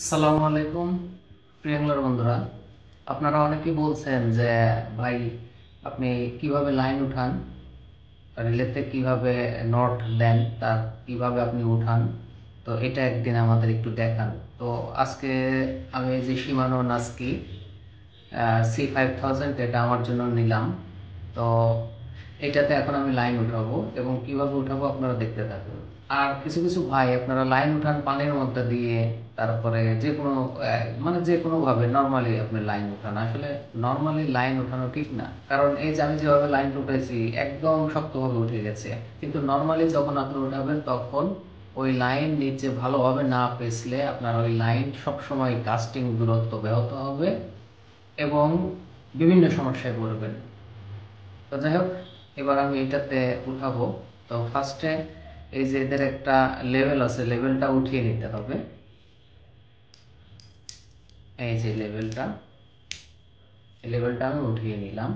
আসসালামু আলাইকুম প্রিয়াঙ্গলার বন্ধুরা, আপনারা অনেকেই বলছেন যে ভাই আপনি কিভাবে লাইন উঠান, রিলেতে কিভাবে নট দেন, তার কিভাবে আপনি উঠান। তো এটা একদিন আমাদের একটু দেখান। তো আজকে আমি এই যে শিমানো নাস্কি C5000 এটা আমার জন্য নিলাম। তো এটাতে এখন আমি লাইন উঠাবো এবং কিভাবে উঠাবো আপনারা দেখতে থাকুন। আর কিছু কিছু ভাই আপনারা লাইন উঠান পানির মধ্যে দিয়ে, তারপরে যে কোনো মানে যে কোনো ভাবে নর্মালি আপনি লাইন উঠান। আসলে নর্মালি লাইন উঠানো ঠিক না, কারণ এই যে আমি যেভাবে লাইন উঠেছি একদম শক্তভাবে উঠে গেছে। কিন্তু নর্মালি যখন আপনি উঠাবেন তখন ওই লাইন নিচে ভালোভাবে না পেছলে আপনার ওই লাইন সবসময় কাস্টিং দূরত্ব ব্যাহত হবে এবং বিভিন্ন সমস্যায় পড়বেন। তো যাই হোক, এবার আমি এটাতে উঠাবো। তো ফার্স্টে এই যে এদের একটা লেভেল আছে, লেভেলটা উঠিয়ে নিতে হবে। এই যে লেভেলটা আমি উঠিয়ে নিলাম।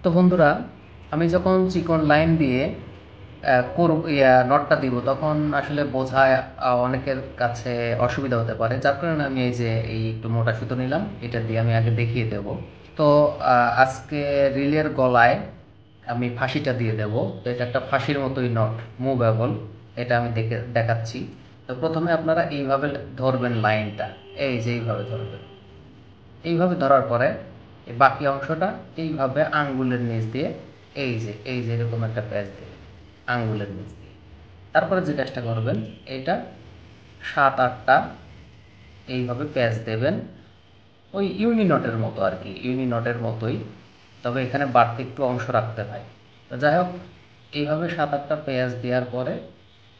তো বন্ধুরা, আমি যখন চিকন লাইন দিয়ে নটটা দিব তখন আসলে বোঝায় অনেকের কাছে অসুবিধা হতে পারে, যার কারণে আমি এই যে এই একটু মোটা সুতো নিলাম, এটা দিয়ে আমি আগে দেখিয়ে দেব। তো আজকে রিলের গলায় আমি ফাঁসিটা দিয়ে দেব। তো এটা একটা ফাঁসির মতোই নট, মুভেবল। এটা আমি দেখাচ্ছি। তো প্রথমে আপনারা এইভাবে ধরবেন লাইনটা, এই যে এইভাবে ধরবেন। এইভাবে ধরার পরে এই বাকি অংশটা এইভাবে আঙ্গুলের নিচ দিয়ে এই যে এরকম একটা প্যাচ দেবে আঙ্গুলের নিচ দিয়ে। তারপরে যে কাজটা করবেন, এটা 7-8টা এইভাবে প্যাচ দেবেন, ওই ইউনিনটের মতো আর কি, ইউনিনটের মতোই, তবে এখানে বাড়তি একটু অংশ রাখতে হয়। তো যাই হোক, এইভাবে 7-8টা পেঁয়াজ দেওয়ার পরে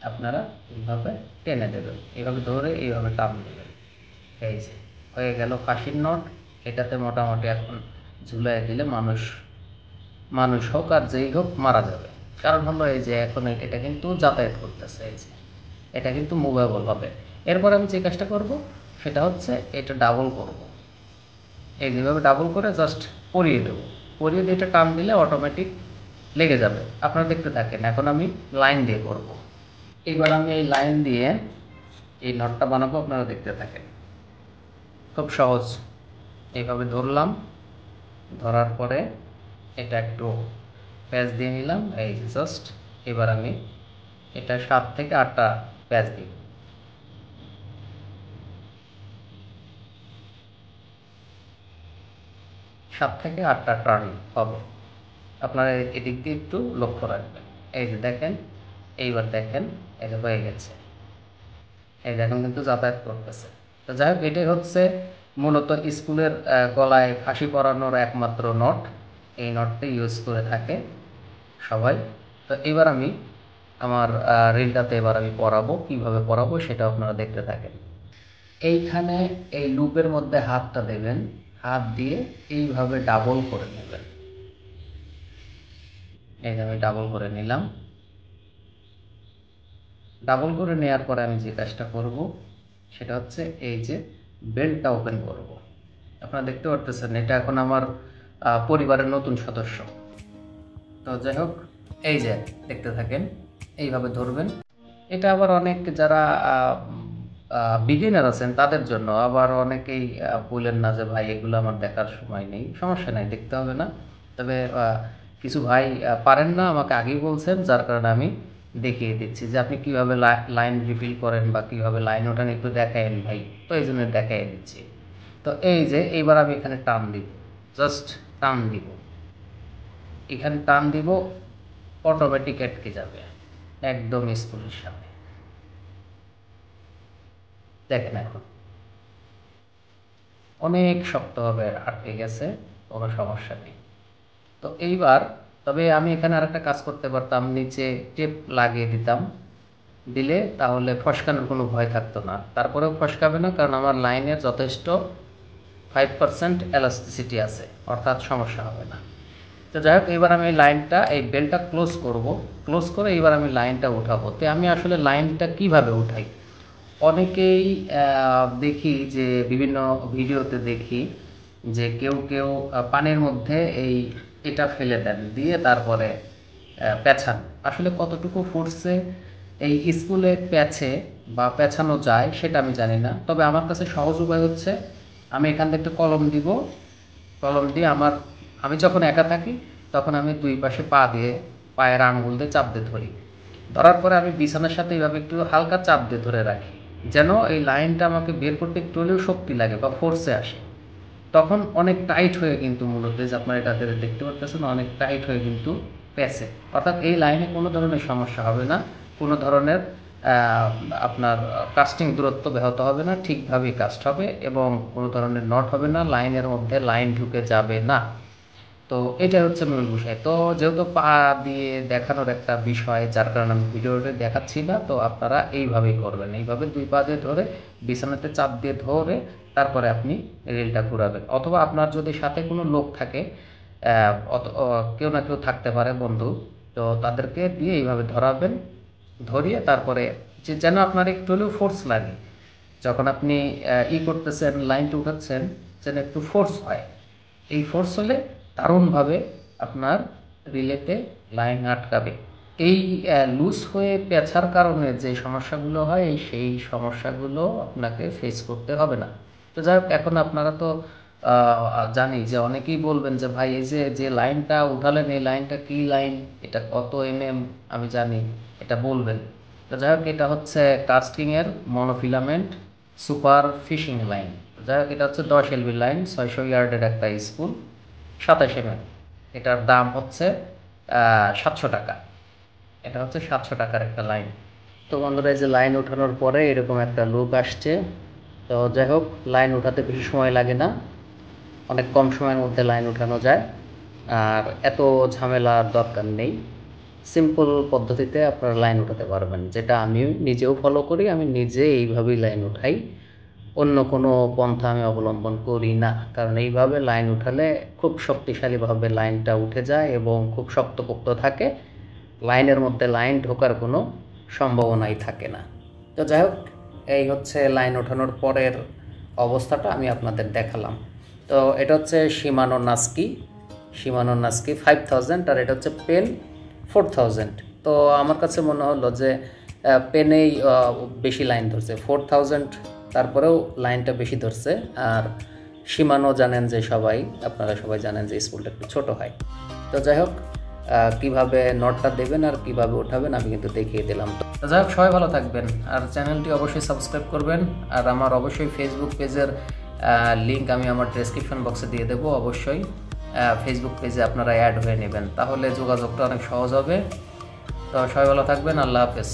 আপনারা এইভাবে টেনে দেবেন, এইভাবে ধরে এইভাবে টান দেবেন। এই যে হয়ে গেল ফাঁসির নট। এটাতে মোটামুটি এখন ঝুলাই দিলে মানুষ মানুষ হোক আর যেই হোক মারা যাবে। কারণ হলো এই যে এখন এটা কিন্তু যাতায়াত করতেছে, এই যে এটা কিন্তু মুভেবল হবে। এরপর আমি যে কাজটা করব সেটা হচ্ছে এটা ডাবল করব। এই যেভাবে ডাবল করে জাস্ট পরিয়ে দেবো, পরিয়ে দিয়ে এটা টান দিলে অটোমেটিক লেগে যাবে। আপনারা দেখতে থাকেন, এখন আমি লাইন দিয়ে করব। এবার আমি এই লাইন দিয়ে এই নটটা বানাবো, আপনারা দেখতে থাকেন। খুব সহজ। এইভাবে ধরলাম, ধরার পরে এটা একটু প্যাচ দিয়ে নিলাম, এই জাস্ট। এবার আমি এটা 7 থেকে 8টা প্যাচ দিই। 7 থেকে 8টা টার্ন হবে। আপনারা এদিক দিয়ে একটু লক্ষ্য রাখবেন। এই যে দেখেন, এইবার দেখেন, এই যে হয়ে গেছে। এই দেখুন কিন্তু যাতায়াত করতেছে। তো যাই হোক, এটাই হচ্ছে মূলত স্কুলের গলায় ফাঁসি পরানোর একমাত্র নট। এই নটটা ইউজ করে থাকে সবাই। তো এবার আমি আমার রিলটাতে এবার আমি পরাবো, কীভাবে পরাবো সেটা আপনারা দেখতে থাকেন। এইখানে এই লুপের মধ্যে হাতটা দেবেন, হাত দিয়ে এইভাবে ডাবল করে নেবেন। এই যে আমি ডাবল করে নিলাম। ডাবল করে নেওয়ার পরে আমি যে কাজটা করব সেটা হচ্ছে এই যে বেল্টটা ওপেন করব। আপনারা দেখতে পারতেছেন এটা এখন আমার পরিবারের নতুন সদস্য। তো যাই হোক, এই যে দেখতে থাকেন, এইভাবে ধরবেন। এটা আবার অনেক যারা বিগিনার আছেন তাদের জন্য, আবার অনেকেই বললেন না যে ভাই এগুলো আমার দেখার সময় নেই। সমস্যা নাই, দেখতে হবে না। তবে কিছু ভাই পারেন না, আমাকে আগেই বলছেন, যার কারণে আমি দেখিয়ে দিচ্ছি যে আপনি কীভাবে লাইন রিফিল করেন বা কীভাবে লাইন ওঠান একটু দেখায়েন ভাই। তো এই জন্য দেখাই দিচ্ছি। তো এই যে এইবার আমি এখানে টান দিব, জাস্ট টান দিব, এখানে টান দিব, অটোমেটিক আটকে যাবে একদম স্কুলের সামনে। দেখেন এখন অনেক শক্তভাবে আটকে গেছে, কোনো সমস্যা নেই। তো এইবার তবে আমি এখানে আরেকটা কাজ করতে পারতাম, নিচে টেপ লাগিয়ে দিতাম, দিলে তাহলে ফসকানোর কোনো ভয় থাকতো না। তারপরেও ফসকাবে না, কারণ আমার লাইনের যথেষ্ট 5% এলাস্টিসিটি আছে, অর্থাৎ সমস্যা হবে না। তো যাই হোক, এবার আমি লাইনটা এই বেলটা ক্লোজ করব। ক্লোজ করে এবার আমি লাইনটা উঠাবো। তো আমি আসলে লাইনটা কিভাবে উঠাই, অনেকেই দেখি যে বিভিন্ন ভিডিওতে দেখি যে কেউ কেউ পানির মধ্যে এটা ফেলে দেন, দিয়ে তারপরে পেঁচান। আসলে কতটুকু ফুটছে এই স্কুলে প্যাচে বা পেঁচানো যায় সেটা আমি জানি না, তবে আমার কাছে সহজ উপায় হচ্ছে আমি এখান থেকে একটা কলম দিব, কলম দিয়ে আমি যখন একা থাকি তখন আমি দুই পাশে পা দিয়ে পায়ের আঙ্গুল দিয়ে চাপ দিয়ে ধরি, ধরার পরে আমি বিছানার সাথে এইভাবে একটু হালকা চাপ দিয়ে ধরে রাখি, যেন এই লাইনটা আমাকে বের করতে একটু হলেও শক্তি লাগে বা ফোর্সে আসে। তখন অনেক টাইট হয়ে কিন্তু মূলত যে আপনারা এটা দেখতে পাচ্ছেন অনেক টাইট হয়ে কিন্তু প্যাচে, অর্থাৎ এই লাইনে কোনো ধরনের সমস্যা হবে না, কোনো ধরনের আপনার কাস্টিং দূরত্ব ব্যাহত হবে না, ঠিকভাবেই কাস্ট হবে এবং কোনো ধরনের নট হবে না, লাইনের মধ্যে লাইন ঢুকে যাবে না। তো এটা হচ্ছে মূল বিষয়। তো যেহেতু পা দিয়ে দেখানোর একটা বিষয়, যার কারণে আমি ভিডিওটা দেখাচ্ছি না, তো আপনারা এইভাবেই করবেন, এইভাবে দুই পা দিয়ে ধরে বিছানাতে চাপ দিয়ে ধরে তারপরে আপনি রেলটা ঘুরাবেন, অথবা আপনার যদি সাথে কোনো লোক থাকে, কেউ না কেউ থাকতে পারে বন্ধু, তো তাদেরকে দিয়ে এইভাবে ধরাবেন, ধরিয়ে তারপরে যেন আপনার একটু হলেও ফোর্স লাগে, যখন আপনি করতেছেন লাইনটা উঠাচ্ছেন যেন একটু ফোর্স হয়, এই ফোর্স হলে দারুণভাবে আপনার রিলেতে লাইন আটকাবে। এই লুজ হয়ে পেঁচার কারণে যে সমস্যাগুলো হয় সেই সমস্যাগুলো আপনাকে ফেস করতে হবে না। তো যাই হোক, এখন আপনারা তো জানি যে অনেকেই বলবেন যে ভাই এই যে লাইনটা উঠালেন এই লাইনটা কি লাইন, এটা কত আমি জানি, এটা বলবেন। তো যাই হোক, এটা হচ্ছে কাস্টিংয়ের মনোফিলামেন্ট সুপার ফিশিং লাইন। যাই হোক, এটা হচ্ছে 10 LB লাইন, 600 ইয়ার্ডের একটা স্পুল, 27 এটার দাম হচ্ছে 700 টাকা। এটা হচ্ছে 700 টাকার একটা লাইন। তো বন্ধুরা, এই যে লাইন ওঠানোর পরে এরকম একটা লুক আসছে। তো যাই হোক, লাইন ওঠাতে বেশি সময় লাগে না, অনেক কম সময়ের মধ্যে লাইন ওঠানো যায়, আর এত ঝামেলার দরকার নেই। সিম্পল পদ্ধতিতে আপনারা লাইন উঠাতে পারবেন, যেটা আমি নিজেও ফলো করি, আমি নিজে এইভাবেই লাইন উঠাই, অন্য কোনো পন্থা আমি অবলম্বন করি না, কারণ এইভাবে লাইন উঠালে খুব শক্তিশালীভাবে লাইনটা উঠে যায় এবং খুব শক্তপোক্ত থাকে, লাইনের মধ্যে লাইন ঢোকার কোনো সম্ভাবনাই থাকে না। তো যাই হোক, এই হচ্ছে লাইন ওঠানোর পরের অবস্থাটা আমি আপনাদের দেখালাম। তো এটা হচ্ছে শিমানো নাস্কি 5000, আর এটা হচ্ছে পেন 4000। তো আমার কাছে মনে হলো যে পেনেই বেশি লাইন ধরছে, 4000 তারপরেও লাইনটা বেশি ধরছে, আর শিমানো জানেন যে আপনারা সবাই জানেন যে স্পুলটা একটু ছোটো হয়। তো যাই হোক, কীভাবে নটটা দেবেন আর কীভাবে ওঠাবেন আমি কিন্তু দেখিয়ে দিলাম। তো যাই হোক, সবাই ভালো থাকবেন, আর চ্যানেলটি অবশ্যই সাবস্ক্রাইব করবেন, আর আমার অবশ্যই ফেসবুক পেজের লিঙ্ক আমি আমার ডেসক্রিপশন বক্সে দিয়ে দেবো, অবশ্যই ফেসবুক পেজে আপনারা অ্যাড হয়ে নেবেন, তাহলে যোগাযোগটা অনেক সহজ হবে। তো সবাই ভালো থাকবেন, আল্লাহ হাফেজ।